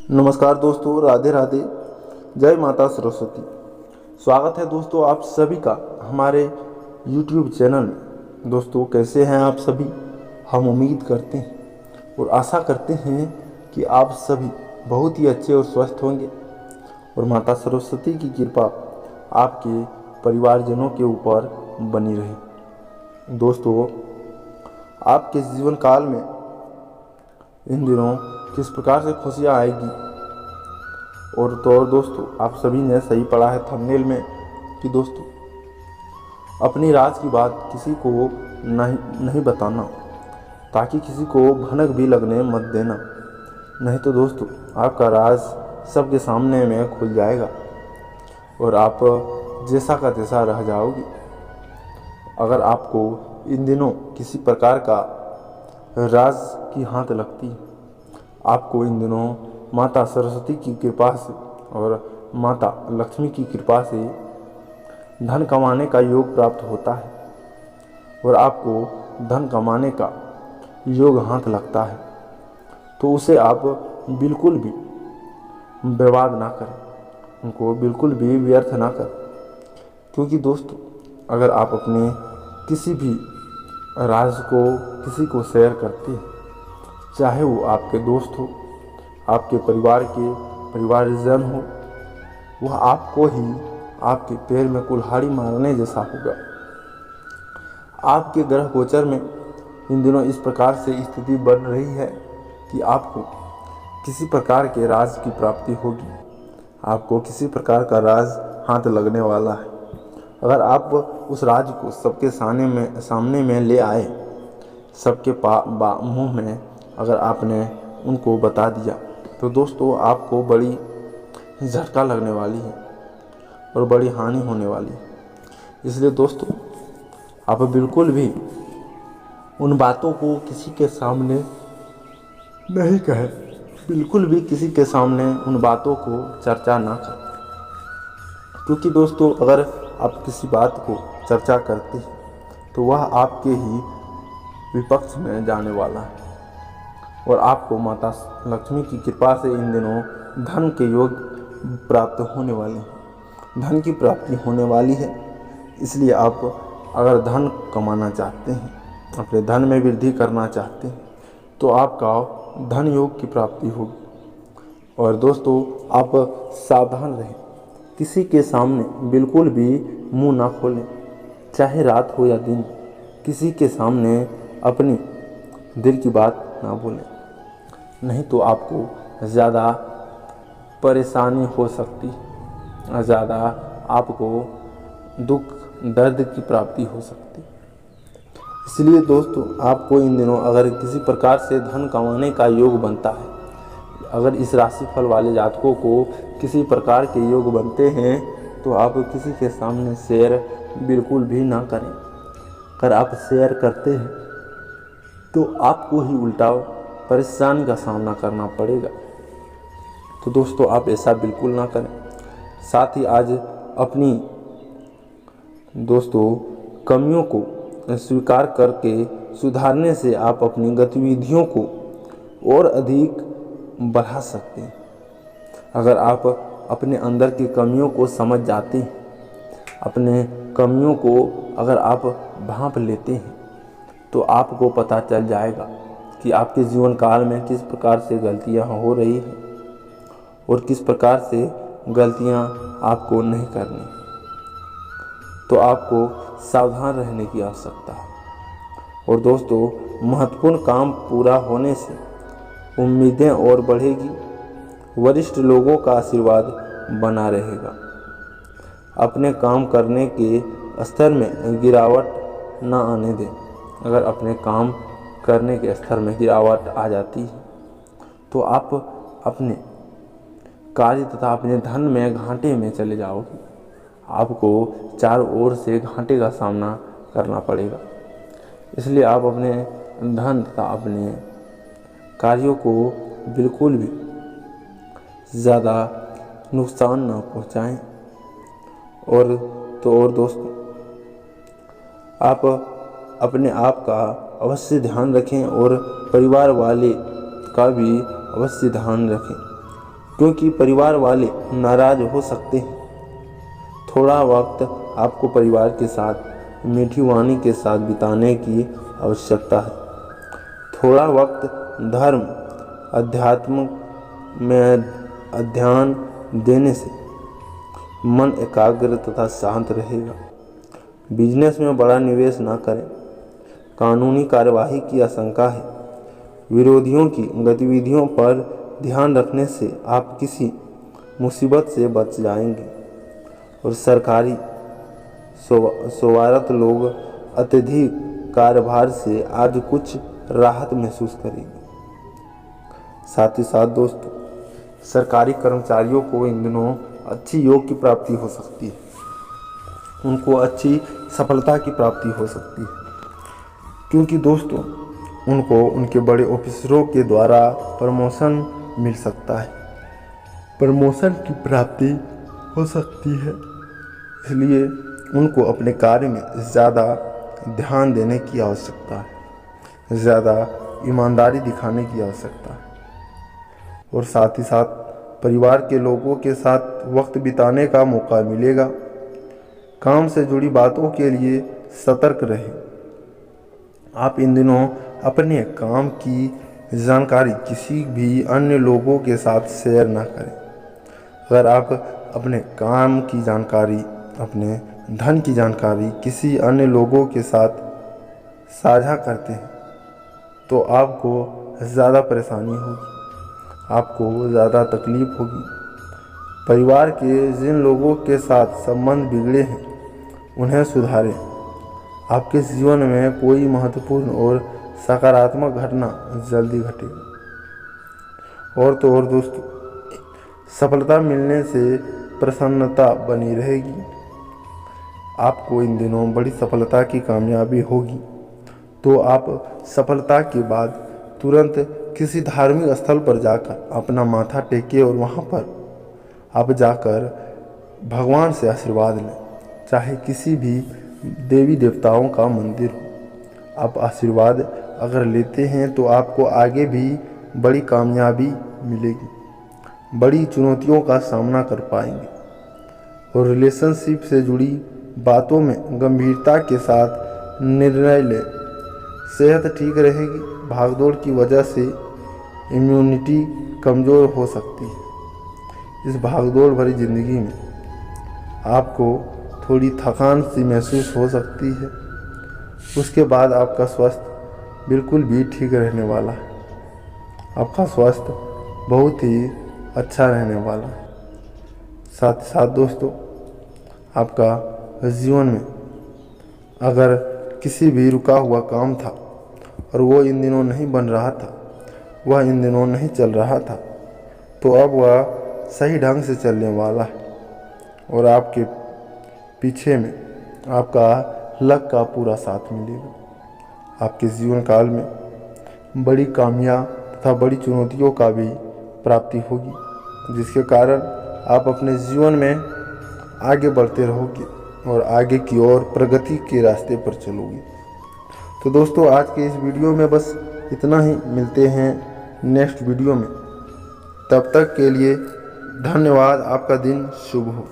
नमस्कार दोस्तों, राधे राधे। जय माता सरस्वती। स्वागत है दोस्तों आप सभी का हमारे YouTube चैनल में। दोस्तों कैसे हैं आप सभी? हम उम्मीद करते हैं और आशा करते हैं कि आप सभी बहुत ही अच्छे और स्वस्थ होंगे और माता सरस्वती की कृपा आपके परिवारजनों के ऊपर बनी रहे। दोस्तों, आपके जीवन काल में इन दिनों किस प्रकार से खुशियाँ आएगी और दोस्तों आप सभी ने सही पढ़ा है थंबनेल में कि दोस्तों अपनी राज की बात किसी को नहीं बताना, ताकि किसी को भनक भी लगने मत देना। नहीं तो दोस्तों आपका राज सबके सामने में खुल जाएगा और आप जैसा का तैसा रह जाओगे। अगर आपको इन दिनों किसी प्रकार का राज की हाथ लगती, आपको इन दिनों माता सरस्वती की कृपा से और माता लक्ष्मी की कृपा से धन कमाने का योग प्राप्त होता है और आपको धन कमाने का योग हाथ लगता है, तो उसे आप बिल्कुल भी बर्बाद ना करें, उनको बिल्कुल भी व्यर्थ ना करें। क्योंकि दोस्तों अगर आप अपने किसी भी राज को किसी को शेयर करते हैं, चाहे वो आपके दोस्त हो, आपके परिवारजन हो, वह आपको ही आपके पैर में कुल्हाड़ी मारने जैसा होगा। आपके ग्रह गोचर में इन दिनों इस प्रकार से स्थिति बन रही है कि आपको किसी प्रकार के राज की प्राप्ति होगी, आपको किसी प्रकार का राज हाथ लगने वाला है। अगर आप उस राज को सबके सामने में ले आए, सबके मुंह में अगर आपने उनको बता दिया, तो दोस्तों आपको बड़ी झटका लगने वाली है और बड़ी हानि होने वाली है। इसलिए दोस्तों आप बिल्कुल भी उन बातों को किसी के सामने नहीं कहें, बिल्कुल भी किसी के सामने उन बातों को चर्चा ना करें। क्योंकि दोस्तों अगर आप किसी बात को चर्चा करते हैं तो वह आपके ही विपक्ष में जाने वाला है और आपको माता लक्ष्मी की कृपा से इन दिनों धन के योग प्राप्त होने वाले हैं, धन की प्राप्ति होने वाली है। इसलिए आप अगर धन कमाना चाहते हैं, अपने धन में वृद्धि करना चाहते हैं, तो आपका धन योग की प्राप्ति होगी। और दोस्तों आप सावधान रहें, किसी के सामने बिल्कुल भी मुंह ना खोलें, चाहे रात हो या दिन। किसी के सामने अपनी दिल की बात ना बोलें, नहीं तो आपको ज़्यादा परेशानी हो सकती, ज़्यादा आपको दुख दर्द की प्राप्ति हो सकती। इसलिए दोस्तों आपको इन दिनों अगर किसी प्रकार से धन कमाने का योग बनता है, अगर इस राशिफल वाले जातकों को किसी प्रकार के योग बनते हैं, तो आप किसी के सामने शेयर बिल्कुल भी ना करें। अगर आप शेयर करते हैं तो आपको ही उल्टा परेशानी का सामना करना पड़ेगा। तो दोस्तों आप ऐसा बिल्कुल ना करें। साथ ही आज अपनी दोस्तों कमियों को स्वीकार करके सुधारने से आप अपनी गतिविधियों को और अधिक बढ़ा सकते हैं। अगर आप अपने अंदर की कमियों को समझ जाते हैं, अपने कमियों को अगर आप भांप लेते हैं, तो आपको पता चल जाएगा कि आपके जीवन काल में किस प्रकार से गलतियां हो रही हैं और किस प्रकार से गलतियां आपको नहीं करनी। तो आपको सावधान रहने की आवश्यकता है। और दोस्तों महत्वपूर्ण काम पूरा होने से उम्मीदें और बढ़ेगी, वरिष्ठ लोगों का आशीर्वाद बना रहेगा। अपने काम करने के स्तर में गिरावट ना आने दें। अगर अपने काम करने के स्तर में गिरावट आ जाती है, तो आप अपने कार्य तथा अपने धन में घाटे में चले जाओगे। आपको चारों ओर से घाटे का सामना करना पड़ेगा। इसलिए आप अपने धन तथा अपने कार्यों को बिल्कुल भी ज़्यादा नुकसान ना पहुंचाएं। और दोस्तों आप अपने आप का अवश्य ध्यान रखें और परिवार वाले का भी अवश्य ध्यान रखें। क्योंकि परिवार वाले नाराज हो सकते हैं। थोड़ा वक्त आपको परिवार के साथ मीठी वाणी के साथ बिताने की आवश्यकता है। थोड़ा वक्त धर्म अध्यात्म में अध्ययन देने से मन एकाग्र तथा शांत रहेगा। बिजनेस में बड़ा निवेश न करें। कानूनी कार्यवाही की आशंका है। विरोधियों की गतिविधियों पर ध्यान रखने से आप किसी मुसीबत से बच जाएंगे। और सरकारी सेवारत लोग अत्यधिक कार्यभार से आज कुछ राहत महसूस करेंगे। साथ ही साथ दोस्तों, सरकारी कर्मचारियों को इन दिनों अच्छी योग की प्राप्ति हो सकती है। उनको अच्छी सफलता की प्राप्ति हो सकती है, क्योंकि दोस्तों उनको उनके बड़े ऑफिसरों के द्वारा प्रमोशन मिल सकता है। प्रमोशन की प्राप्ति हो सकती है, इसलिए उनको अपने कार्य में ज़्यादा ध्यान देने की आवश्यकता है, ज़्यादा ईमानदारी दिखाने की आवश्यकता है। और साथ ही साथ परिवार के लोगों के साथ वक्त बिताने का मौका मिलेगा। काम से जुड़ी बातों के लिए सतर्क रहें। आप इन दिनों अपने काम की जानकारी किसी भी अन्य लोगों के साथ शेयर ना करें। अगर आप अपने काम की जानकारी, अपने धन की जानकारी किसी अन्य लोगों के साथ साझा करते हैं तो आपको ज़्यादा परेशानी होगी, आपको ज़्यादा तकलीफ होगी। परिवार के जिन लोगों के साथ संबंध बिगड़े हैं उन्हें सुधारें। आपके जीवन में कोई महत्वपूर्ण और सकारात्मक घटना जल्दी घटेगी। और तो और दोस्तों, सफलता मिलने से प्रसन्नता बनी रहेगी। आपको इन दिनों बड़ी सफलता की कामयाबी होगी, तो आप सफलता के बाद तुरंत किसी धार्मिक स्थल पर जाकर अपना माथा टेके और वहाँ पर आप जाकर भगवान से आशीर्वाद लें। चाहे किसी भी देवी देवताओं का मंदिर हो, आप आशीर्वाद अगर लेते हैं तो आपको आगे भी बड़ी कामयाबी मिलेगी, बड़ी चुनौतियों का सामना कर पाएंगे। और रिलेशनशिप से जुड़ी बातों में गंभीरता के साथ निर्णय लें। सेहत ठीक रहेगी। भागदौड़ की वजह से इम्यूनिटी कमज़ोर हो सकती है। इस भागदौड़ भरी ज़िंदगी में आपको थोड़ी थकान सी महसूस हो सकती है। उसके बाद आपका स्वास्थ्य बिल्कुल भी ठीक रहने वाला है। आपका स्वास्थ्य बहुत ही अच्छा रहने वाला है। साथ ही साथ दोस्तों, आपका जीवन में अगर किसी भी रुका हुआ काम था और वो इन दिनों नहीं बन रहा था, वह इन दिनों नहीं चल रहा था, तो अब वह सही ढंग से चलने वाला है। और आपके पीछे में आपका लक का पूरा साथ मिलेगा। आपके जीवन काल में बड़ी कामयाब तथा बड़ी चुनौतियों का भी प्राप्ति होगी, जिसके कारण आप अपने जीवन में आगे बढ़ते रहोगे और आगे की ओर प्रगति के रास्ते पर चलोगे। तो दोस्तों, आज के इस वीडियो में बस इतना ही। मिलते हैं नेक्स्ट वीडियो में। तब तक के लिए धन्यवाद। आपका दिन शुभ हो।